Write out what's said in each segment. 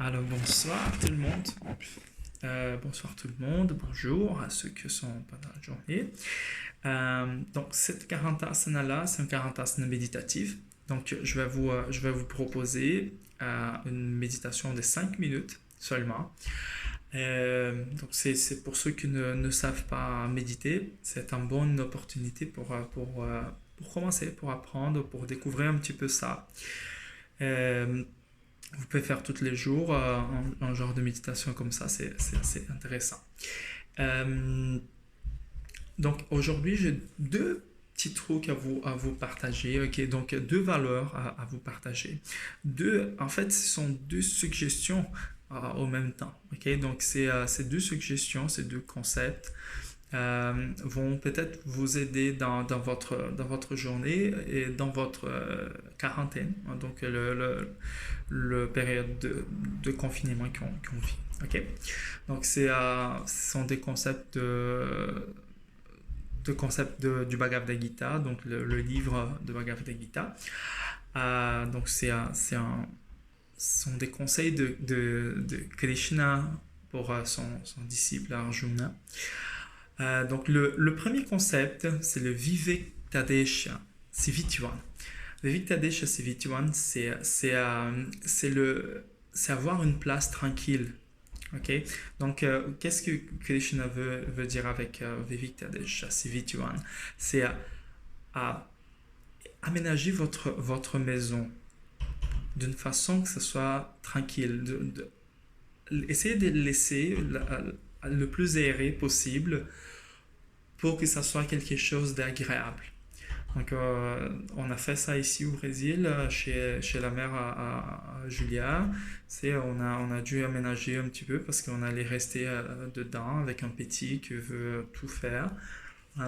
Alors bonsoir tout le monde. Bonsoir tout le monde. Bonjour à ceux qui sont pendant la journée. Donc cette Karantasana-là, c'est un Karantasana méditatif. Donc je vais vous proposer une méditation de 5 minutes seulement. Donc c'est pour ceux qui ne savent pas méditer, c'est une bonne opportunité pour commencer, pour apprendre, pour découvrir un petit peu ça. Euh, Vous pouvez faire tous les jours un genre de méditation comme ça, c'est assez intéressant. Euh, donc aujourd'hui, j'ai deux petits trucs à vous partager. Ok, donc deux valeurs à vous partager. En fait, ce sont deux suggestions au même temps. Ok, donc ces deux suggestions, ces deux concepts vont peut-être vous aider dans votre journée et dans votre quarantaine, hein, donc le période de confinement qu'on vit. Ok. Donc ce sont des concepts du Bhagavad Gita, donc le livre de Bhagavad Gita. Donc ce sont des conseils de Krishna pour son disciple Arjuna. Donc le premier concept, c'est le Vivektadesha Sivitvan. Le Vivektadesha Sivitvan, c'est avoir une place tranquille. Ok. Donc, qu'est-ce que Krishna veut dire avec Vivektadesha Sivitvan? C'est à aménager votre maison d'une façon que ce soit tranquille. Essayez de laisser le plus aéré possible pour que ça soit quelque chose d'agréable. Donc, on a fait ça ici au Brésil, chez la mère à Julia. On a dû aménager un petit peu parce qu'on allait rester dedans avec un petit qui veut tout faire.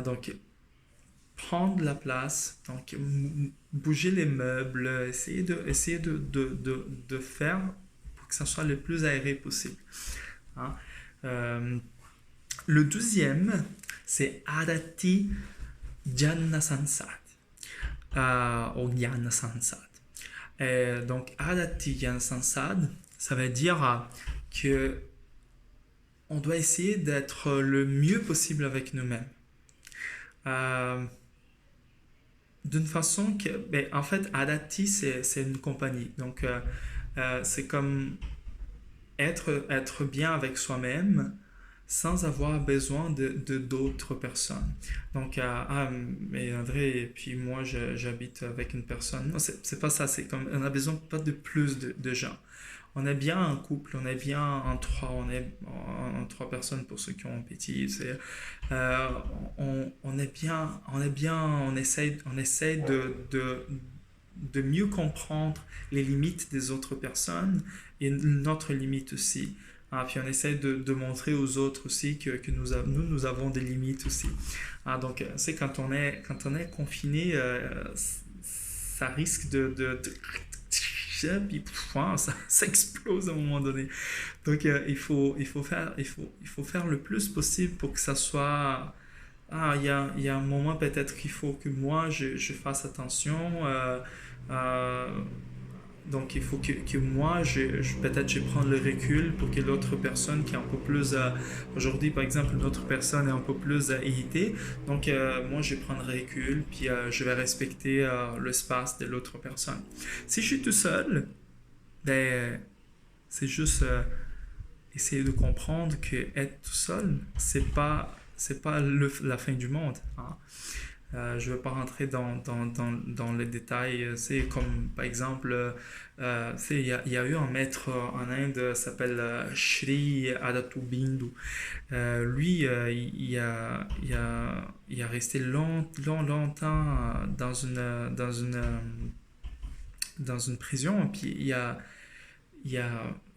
Donc, prendre la place, donc bouger les meubles, essayer de faire pour que ça soit le plus aéré possible. Hein. Euh, le deuxième, c'est Adati Jnana Sansad. Au Jnana Sansad. Donc, Adati Jnana Sansad, ça veut dire que on doit essayer d'être le mieux possible avec nous-mêmes. Euh, D'une façon que, ben, en fait, Adati, c'est une compagnie. Donc, c'est comme être bien avec soi-même sans avoir besoin de d'autres personnes. Donc, mais André, et puis moi, j'habite avec une personne. Non, c'est pas ça. C'est comme, on a besoin pas de plus de gens. On est bien en couple, on est bien en trois, en trois personnes pour ceux qui ont un petit. Euh, on est bien, on essaye de mieux comprendre les limites des autres personnes et notre limite aussi. Puis on essaie de montrer aux autres aussi que nous avons des limites aussi. Donc, c'est quand on est confiné, ça risque puis ça explose à un moment donné. Donc, il faut faire le plus possible pour que ça soit. Il y a un moment peut-être qu'il faut que moi je fasse attention. Euh, donc il faut que moi, peut-être je prends le recul pour que l'autre personne qui est un peu plus... aujourd'hui, par exemple, une autre personne est un peu plus irritée. Donc moi, je prends le recul, puis je vais respecter l'espace de l'autre personne. Si je suis tout seul, ben, c'est juste essayer de comprendre que être tout seul, c'est pas la fin du monde. Hein. Je ne vais pas rentrer dans les détails. C'est comme, par exemple, il y a eu un maître en Inde, s'appelle Sri Aurobindo. Lui, il a resté longtemps dans une prison, puis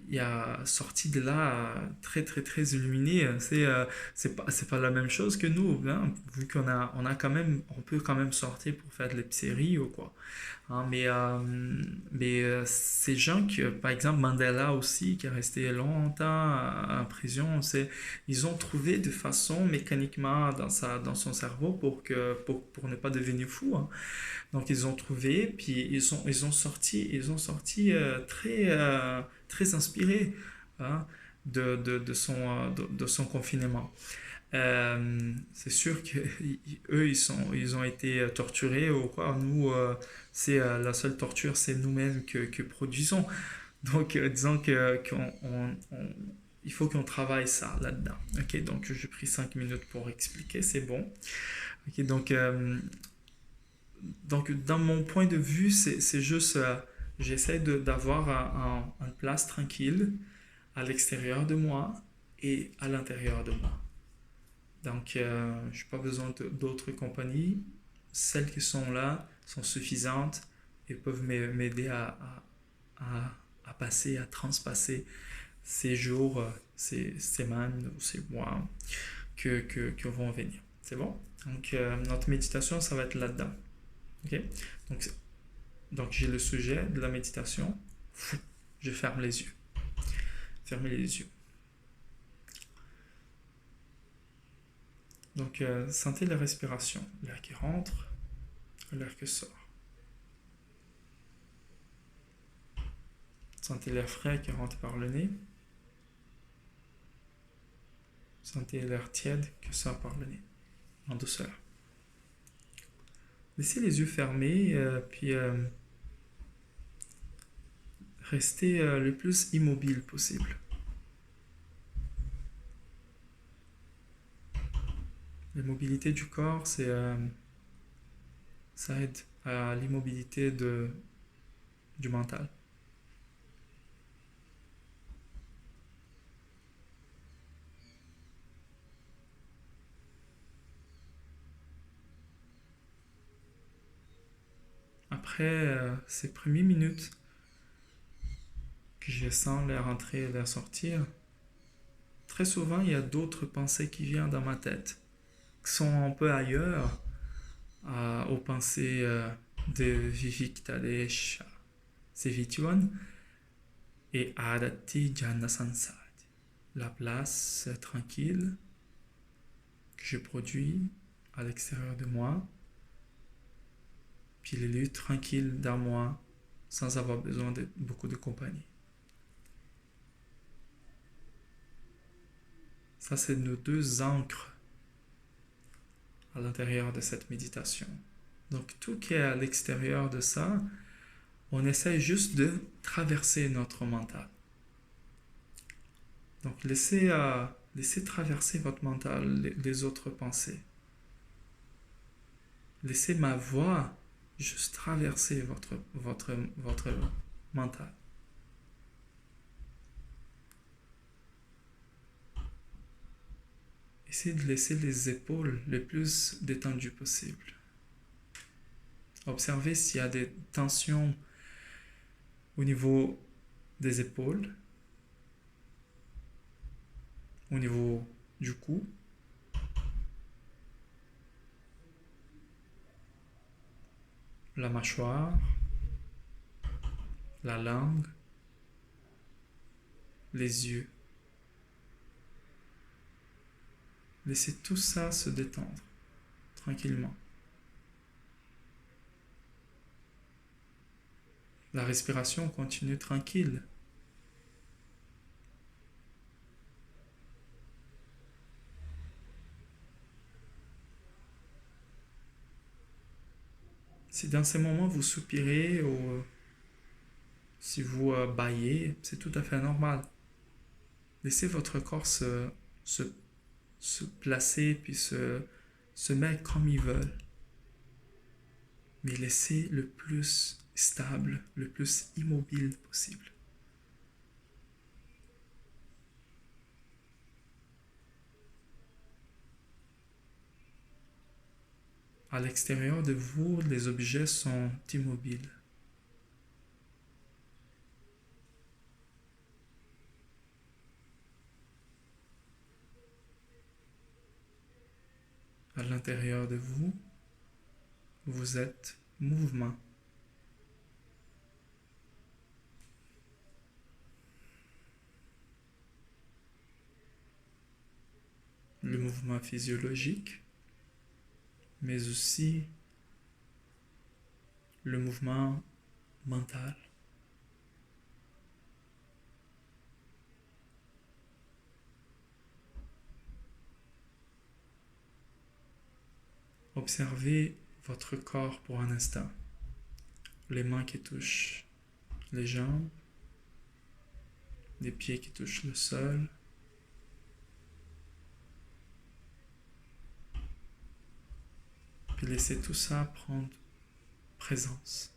il a sorti de là très très très illuminé. C'est pas la même chose que nous, hein, vu on peut quand même sortir pour faire de l'épicerie ou quoi. Hein, mais ces gens par exemple Mandela aussi, qui est resté longtemps en prison, ils ont trouvé de façon mécaniquement dans son cerveau pour ne pas devenir fou. Hein. Donc ils ont trouvé, puis ils ont sorti très très inspiré, hein, de son confinement. C'est sûr que eux, ils ont été torturés ou quoi. Nous, c'est la seule torture, c'est nous-mêmes que produisons. Donc, disons il faut qu'on travaille ça là-dedans. Ok, donc j'ai pris 5 minutes pour expliquer, c'est bon. Ok, donc dans mon point de vue, c'est juste, j'essaie d'avoir une place tranquille à l'extérieur de moi et à l'intérieur de moi. Donc, je n'ai pas besoin d'autres compagnies. Celles qui sont là sont suffisantes et peuvent m'aider à passer, à transpasser ces jours, ces semaines ou ces mois que vont venir. C'est bon? Donc, notre méditation, ça va être là-dedans. Ok? Donc, donc j'ai le sujet de la méditation. Je ferme les yeux. Fermez les yeux. Donc, sentez la respiration. L'air qui rentre, l'air qui sort. Sentez l'air frais qui rentre par le nez. Sentez l'air tiède qui sort par le nez, en douceur. Laissez les yeux fermés, puis restez le plus immobile possible. L'immobilité du corps, ça aide à l'immobilité du mental. Après ces premières minutes que je sens l'air entrer et l'air sortir, très souvent il y a d'autres pensées qui viennent dans ma tête, qui sont un peu ailleurs aux pensées de Vivek Sevituan et Adati Jana Sansad. La place tranquille que je produis à l'extérieur de moi, puis les lieux tranquilles dans moi sans avoir besoin de beaucoup de compagnie. Ça, c'est nos deux ancres à l'intérieur de cette méditation. Donc, tout qui est à l'extérieur de ça, on essaie juste de traverser notre mental. Donc, laissez traverser votre mental les autres pensées. Laissez ma voix juste traverser votre mental. Essayez de laisser les épaules les plus détendues possible. Observez s'il y a des tensions au niveau des épaules, au niveau du cou, la mâchoire, la langue, les yeux. Laissez tout ça se détendre tranquillement. La respiration continue tranquille. Si dans ces moments vous soupirez ou si vous bâillez, c'est tout à fait normal. Laissez votre corps se placer puis se mettre comme ils veulent. Mais laissez le plus stable, le plus immobile possible. À l'extérieur de vous, les objets sont immobiles. À l'intérieur de vous, vous êtes mouvement. Le mouvement physiologique, mais aussi le mouvement mental. Observez votre corps pour un instant. Les mains qui touchent les jambes, les pieds qui touchent le sol. Puis laissez tout ça prendre présence.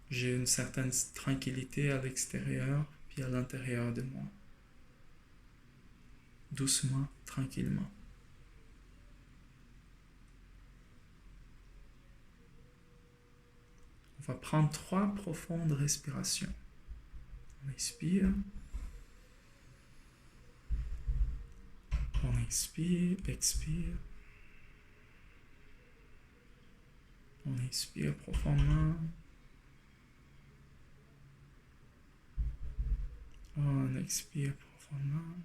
J'ai une certaine tranquillité à l'extérieur, puis à l'intérieur de moi. Doucement, tranquillement. On va prendre 3 profondes respirations. On expire. On inspire, expire. On inspire profondément. On expire profondément.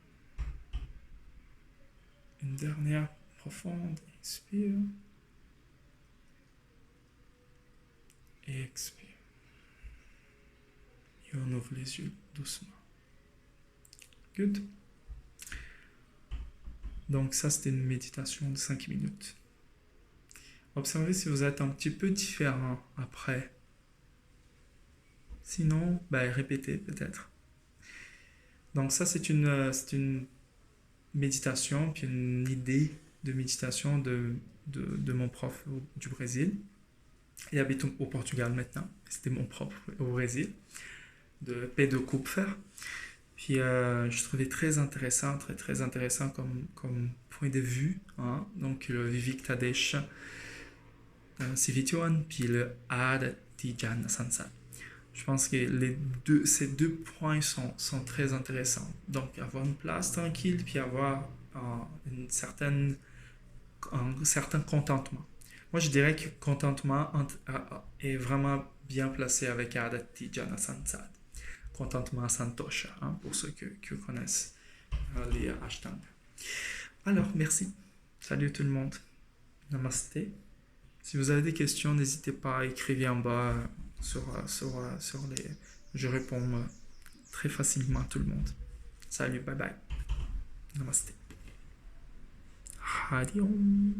Une dernière profonde. Inspire. Et expire. Et on ouvre les yeux doucement. Good. Donc ça, c'était une méditation de 5 minutes. Observez si vous êtes un petit peu différent après. Sinon, répétez peut-être. Donc ça, c'est une méditation, puis une idée de méditation de mon prof du Brésil. Il habite au Portugal maintenant. C'était mon prof au Brésil, de Pedro Kupfer. Puis je trouvais très intéressant comme point de vue. Hein? Donc le Vivek Tadej Sivituan, puis le Aditijana Sansat. Je pense que ces 2 points sont très intéressants. Donc avoir une place tranquille, puis avoir un certain contentement. Moi, je dirais que le contentement est vraiment bien placé avec Aditijana Sansat. Contentement Santosha, hein, pour ceux qui connaissent les Ashtanga. Alors, merci. Salut tout le monde. Namasté. Si vous avez des questions, n'hésitez pas à écrire en bas sur les... Je réponds très facilement à tout le monde. Salut, bye bye. Namasté. Hariom.